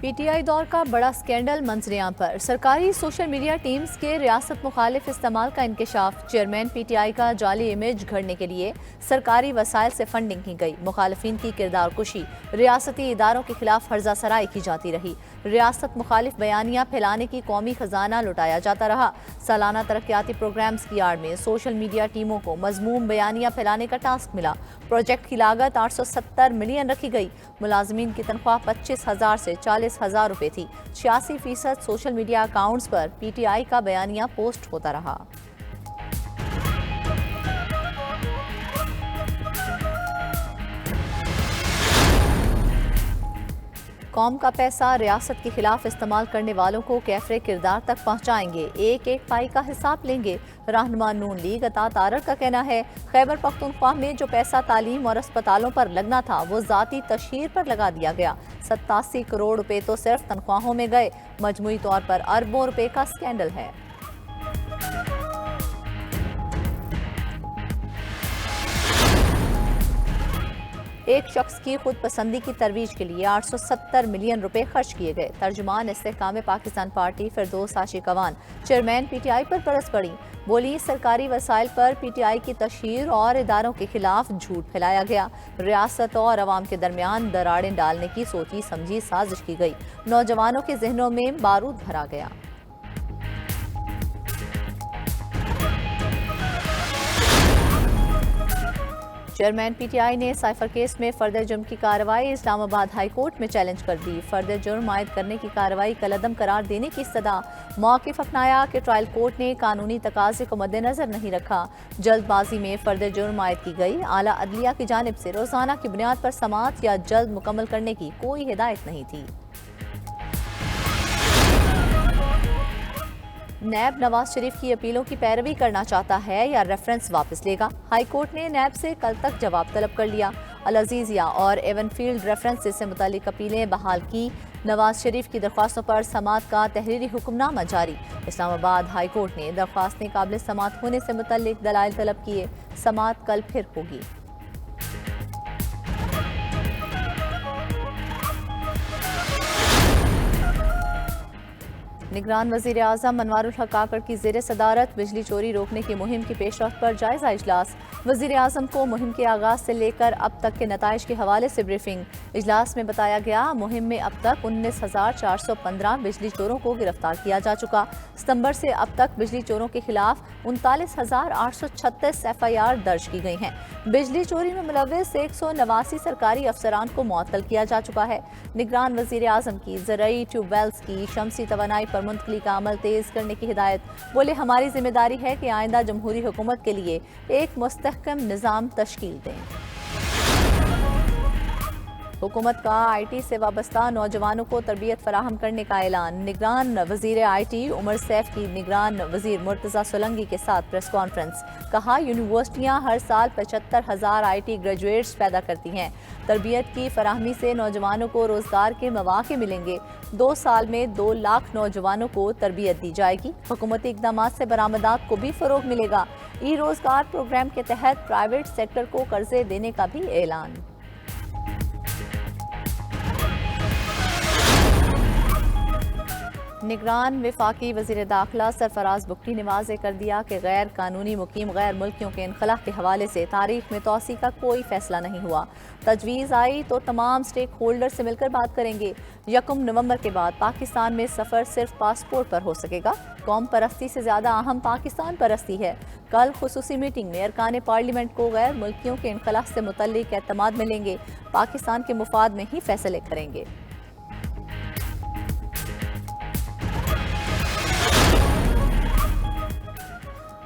PTI दौर का बड़ा स्कैंडल मंजरियां पर। सरकारी सोशल मीडिया टीम्स के रियासत मुखालिफ इस्तेमाल का इंकशाफ। चेयरमैन पीटीआई का जाली इमेज घड़ने के लिए सरकारी वसाइल से फंडिंग की गई। मुखालिफिन की किरदार कुशी, रियासती इदारों के खिलाफ हर्जा सराई की जाती रही। रियासत मुखालिफ बयानियां फैलाने की कौमी खजाना लुटाया जाता रहा। सालाना तरक्याती प्रोग्राम्स की आड़ में सोशल मीडिया टीमों को मजमूम बयानियां फैलाने का टास्क मिला। प्रोजेक्ट की लागत 870 मिलियन रखी गई। मुलाजमीन की तनख्वाह 25,000 से 40,000 रुपए थी। 86% सोशल मीडिया अकाउंट्स पर पीटीआई का बयानिया पोस्ट होता रहा। कौम का पैसा रियासत के खिलाफ इस्तेमाल करने वालों को कैफरे किरदार तक पहुंचाएंगे, एक एक पाई का हिसाब लेंगे। रहनुमा नून लीग अता तारड़ का कहना है, खैबर पख्तूनख्वा में जो पैसा तालीम और अस्पतालों पर लगना था वो जाती तशहीर पर लगा दिया गया। 87 करोड़ रुपए तो सिर्फ तनख्वाहों में गए। मजमूई तौर पर अरबों रुपए का स्कैंडल है। एक शख्स की खुद पसंदी की तरवीज के लिए 870 मिलियन रुपए खर्च किए गए। तर्जुमान इस्तेहकाम पाकिस्तान पार्टी फिरदौस आशिक अवान चेयरमैन पीटीआई पर बरस पड़ी। बोली, सरकारी वसाइल पर पीटीआई की तशहीर और इदारों के खिलाफ झूठ फैलाया गया। रियासत और अवाम के दरमियान दरारें डालने की सोची समझी साजिश की गई। नौजवानों के जहनों में बारूद भरा गया। चेयरमैन पीटीआई ने साइफर केस में फर्दर जुर्म की कार्रवाई इस्लामाबाद हाई कोर्ट में चैलेंज कर दी। फर्दर जुर्म आयद करने की कार्रवाई कलअदम करार देने की सदा। मौक़िफ़ अपनाया कि ट्रायल कोर्ट ने कानूनी तकाजे को मद्देनजर नहीं रखा। जल्दबाजी में फर्दर जुर्म आयद की गई। आला अदलिया की जानिब से रोजाना की बुनियाद पर समाअत या जल्द मुकम्मल करने की कोई हिदायत नहीं थी। नैब नवाज शरीफ की अपीलों की पैरवी करना चाहता है या रेफरेंस वापस लेगा। हाई कोर्ट ने नैब से कल तक जवाब तलब कर लिया। अल अजीजिया और एवनफील्ड रेफरेंसेस से मुतालिक अपीलें बहाल की। नवाज शरीफ की दरख्वास्तों पर समाअत का तहरीरी हुक्मनामा जारी। इस्लामाबाद हाई कोर्ट ने दरख्वास्तें काबिल समाअत होने से मुतालिक दलाइल तलब किए। समाअत कल फिर होगी। निगरान वज़ीर आज़म अनवारुल हक काकड़ की ज़ेर सदारत बिजली चोरी रोकने की मुहिम की पेशरफ्त पर जायजा इजलास। वज़ीर आज़म को मुहिम के आगाज़ से लेकर अब तक के नताइज के हवाले से ब्रीफिंग। इजलास में बताया गया, मुहिम में अब तक 19,415 बिजली चोरों को गिरफ्तार किया जा चुका। सितंबर से अब तक बिजली चोरों के खिलाफ 39,836 FIR दर्ज की गई हैं। बिजली चोरी में मुलव्विस 189 सरकारी अफसरान को मुअत्तल किया जा चुका है। निगरान वज़ीर आज़म की ज़रई ट्यूबवेल्स की शमसी तवानाई पर मुंतकली का अमल तेज करने की हिदायत। बोले, हमारी जिम्मेदारी है कि आइंदा जमहूरी हुकूमत के लिए एक मुस्तहकम निज़ाम तश्कील दें। हुकूमत का IT से वाबस्ता नौजवानों को तरबियत फराहम करने का ऐलान। निगरान वजीर IT उमर सैफ की निगरान वजीर मुर्तज़ा सोलंगी के साथ प्रेस कॉन्फ्रेंस। कहा, यूनिवर्सिटियां हर साल 75,000 IT ग्रेजुएट्स पैदा करती हैं। तरबियत की फराहमी से नौजवानों को रोजगार के मौके मिलेंगे। 2 साल में 2 लाख नौजवानों को तरबियत दी जाएगी। हुकूमती इक़दामात से बरामदात को भी फरोग मिलेगा। रोजगार प्रोग्राम के तहत प्राइवेट सेक्टर को कर्जे देने का भी ऐलान। निगरान वफाकी वज़ीर दाखिला सरफराज बुगटी ने वाज़े कर दिया कि गैर कानूनी मुकीम गैर मुल्कियों के इनखला के हवाले से तारीख में तोसी का कोई फैसला नहीं हुआ। तजवीज़ आई तो तमाम स्टेक होल्डर से मिलकर बात करेंगे। 1 नवंबर के बाद पाकिस्तान में सफ़र सिर्फ पासपोर्ट पर हो सकेगा। कौम परस्ती से ज़्यादा अहम पाकिस्तान परस्ती है। कल खुसूसी मीटिंग में अरकान पार्लियामेंट को गैर मुल्कियों के इनखला से मुतल्लिक एतमाद मिलेंगे। पाकिस्तान के मुफाद में ही फैसले करेंगे।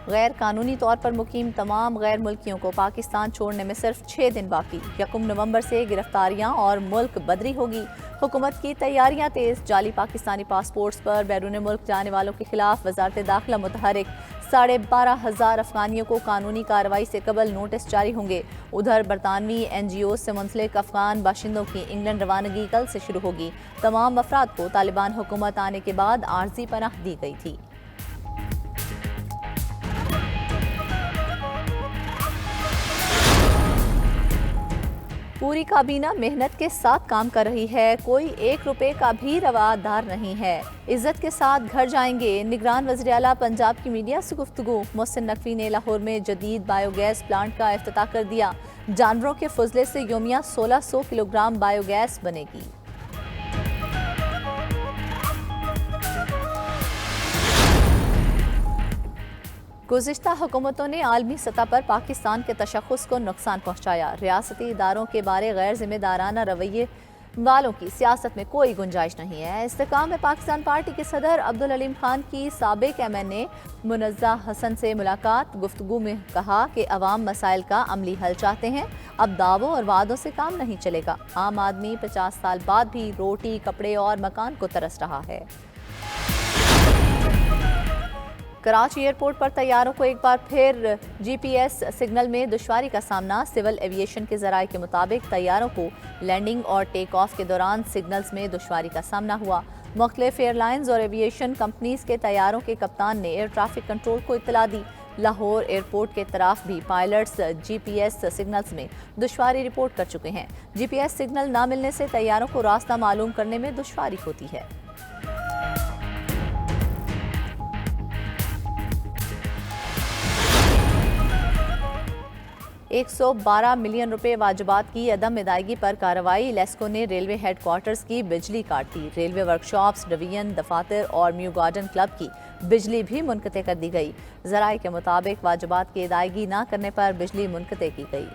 गैर कानूनी तौर पर मुकीम तमाम गैर मुल्कियों को पाकिस्तान छोड़ने में सिर्फ 6 दिन बाकी। 1 नवंबर से गिरफ्तारियां और मुल्क बदरी होगी। हुकूमत की तैयारियां तेज। जाली पाकिस्तानी पासपोर्ट्स पर बैरून मुल्क जाने वालों के खिलाफ वजारत दाखिला मुतहरिक। 12,500 अफगानियों को कानूनी कार्रवाई से कबल नोटिस जारी होंगे। उधर बरतानवी NGO से मुंसलिक अफगान बाशिंदों की इंग्लैंड रवानगी कल से शुरू होगी। तमाम अफराद को तालिबान हुकूमत आने के बाद आर्जी पनाह दी गई थी। पूरी काबीना मेहनत के साथ काम कर रही है, कोई 1 रुपए का भी रवादार नहीं है। इज्जत के साथ घर जाएंगे। निगरान वज़ीर आला पंजाब की मीडिया से गुफ्तगू। मोहसिन नकवी ने लाहौर में जदीद बायोगैस प्लांट का इफ्तिताह कर दिया। जानवरों के फजले से योमिया 1600 किलोग्राम बायोगैस बनेगी। गुज़िश्ता हुकूमतों ने आलमी सतह पर पाकिस्तान के तशख़्ख़ुस को नुकसान पहुँचाया। रियासती इदारों के बारे गैर जिम्मेदाराना रवैये वालों की सियासत में कोई गुंजाइश नहीं है। इस्तेकाम में पाकिस्तान पार्टी के सदर अब्दुल हलीम खान की साबिक एमएन ने मुनज़्ज़ा हसन से मुलाकात। गुफ्तगू में कहा कि अवाम मसाइल का अमली हल चाहते हैं, अब दावों और वादों से काम नहीं चलेगा। आम आदमी 50 साल बाद भी रोटी, कपड़े और मकान को तरस रहा है। कराची एयरपोर्ट पर तैयारों को एक बार फिर जीपीएस सिग्नल में दुश्वारी का सामना। सिविल एविएशन के ज़राए के मुताबिक तैयारों को लैंडिंग और टेक ऑफ के दौरान सिग्नल्स में दुश्वारी का सामना हुआ। मुख्तलिफ एयरलाइंस और एविएशन कंपनीज के तैयारों के कप्तान ने एयर ट्रैफिक कंट्रोल को इत्तला दी। लाहौर एयरपोर्ट के तरफ भी पायलट्स जीपीएस सिग्नल्स में दुश्वारी रिपोर्ट कर चुके हैं। जीपीएस सिग्नल न मिलने से तैयारों को रास्ता मालूम करने में दुश्वारी होती है। 112 मिलियन रुपए वाजिबात की अदम अदायगी पर कार्रवाई। लेस्को ने रेलवे हेडक्वार्टर्स की बिजली काट दी। रेलवे वर्कशॉप्स, डिवीजन, दफातर और म्यू गार्डन क्लब की बिजली भी मुनक़ते कर दी गई। ज़राए के मुताबिक वाजिबात की अदायगी न करने पर बिजली मुनक़ते की गई।